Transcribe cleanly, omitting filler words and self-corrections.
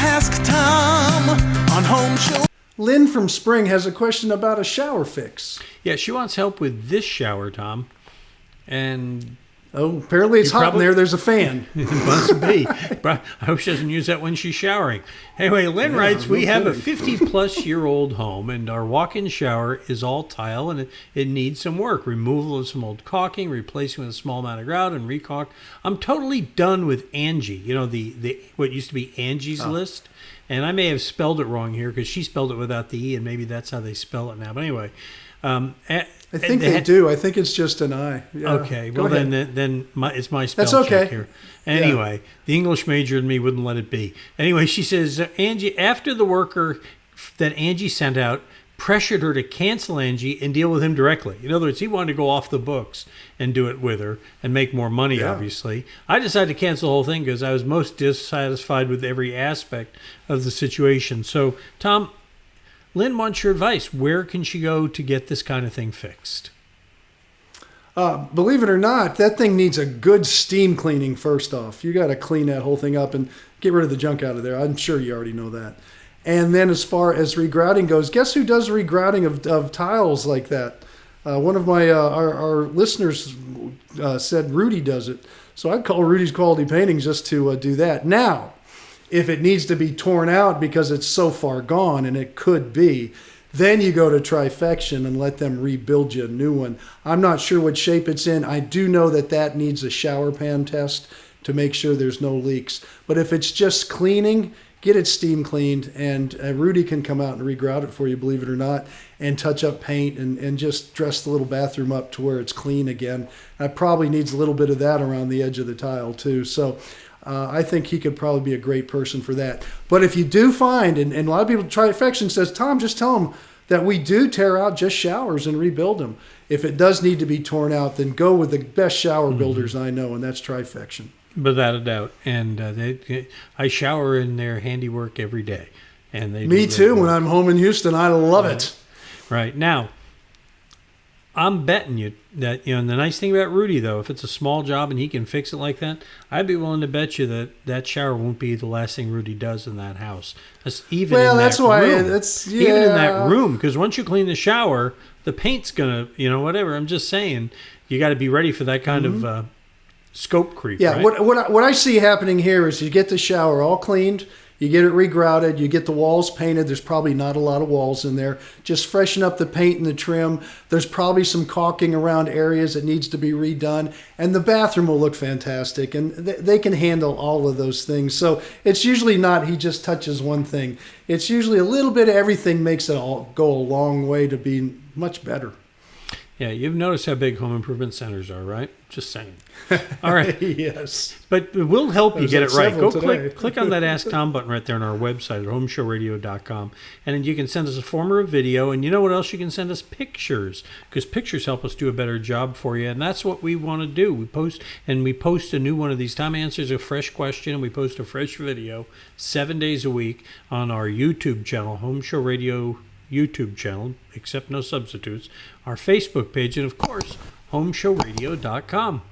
Ask Tom on Home Show. Lynn from Spring has a question about a shower fix. Yeah, she wants help with this shower, Tom. And apparently it's hot in there. There's a fan. It must be. But I hope she doesn't use that when she's showering. Anyway, Lynn writes, we have a 50-plus-year-old home, and our walk-in shower is all tile, and it needs some work. Removal of some old caulking, replacing with a small amount of grout, and recaulk. I'm totally done with Angie. You know, the what used to be Angie's List. And I may have spelled it wrong here because she spelled it without the E, and maybe that's how they spell it now. But anyway. I think they do. I think it's just an I. Yeah. Okay. Well, then it's my spell That's okay. check here. Anyway, the English major in me wouldn't let it be. Anyway, she says, Angie, after the worker that Angie sent out pressured her to cancel Angie and deal with him directly. In other words, he wanted to go off the books and do it with her and make more money, obviously. I decided to cancel the whole thing because I was most dissatisfied with every aspect of the situation. So, Tom, Lynn wants your advice. Where can she go to get this kind of thing fixed? Believe it or not, that thing needs a good steam cleaning first off. You got to clean that whole thing up and get rid of the junk out of there. I'm sure you already know that. And then as far as regrouting goes, guess who does regrouting of tiles like that? One of my our listeners said Rudy does it. So I'd call Rudy's Quality Painting just to do that. Now, if it needs to be torn out because it's so far gone, and it could be, then you go to Trifection and let them rebuild you a new one. I'm not sure what shape it's in. I do know that needs a shower pan test to make sure there's no leaks. But if it's just cleaning, get it steam cleaned, and Rudy can come out and regrout it for you, believe it or not, and touch up paint and just dress the little bathroom up to where it's clean again. It probably needs a little bit of that around the edge of the tile too. So I think he could probably be a great person for that. But if you do find, and a lot of people, Trifection says, Tom, just tell them that we do tear out just showers and rebuild them. If it does need to be torn out, then go with the best shower builders I know, and that's Trifection. Without a doubt. And I shower in their handiwork every day. And they Me too. When I'm home in Houston, I love it. Right. Now, I'm betting you that, and the nice thing about Rudy, though, if it's a small job and he can fix it like that, I'd be willing to bet you that shower won't be the last thing Rudy does in that house. Even in that room, because once you clean the shower, the paint's going to, whatever. I'm just saying, you got to be ready for that kind of scope creep. Yeah, right? What I see happening here is you get the shower all cleaned, you get it regrouted, you get the walls painted. There's probably not a lot of walls in there. Just freshen up the paint and the trim. There's probably some caulking around areas that needs to be redone. And the bathroom will look fantastic. And they can handle all of those things. So it's usually not he just touches one thing. It's usually a little bit of everything makes it all go a long way to be much better. Yeah, you've noticed how big home improvement centers are, right? Just saying. All right. Yes. But we'll help you get it right. Go today. click on that Ask Tom button right there on our website at HomeShowRadio.com. And then you can send us a form or a video. And you know what else? You can send us pictures, because pictures help us do a better job for you. And that's what we want to do. We post a new one of these. Tom answers a fresh question, and we post a fresh video 7 days a week on our YouTube channel, Home Show Radio YouTube channel, except no substitutes, our Facebook page, and of course, HomeShowRadio.com.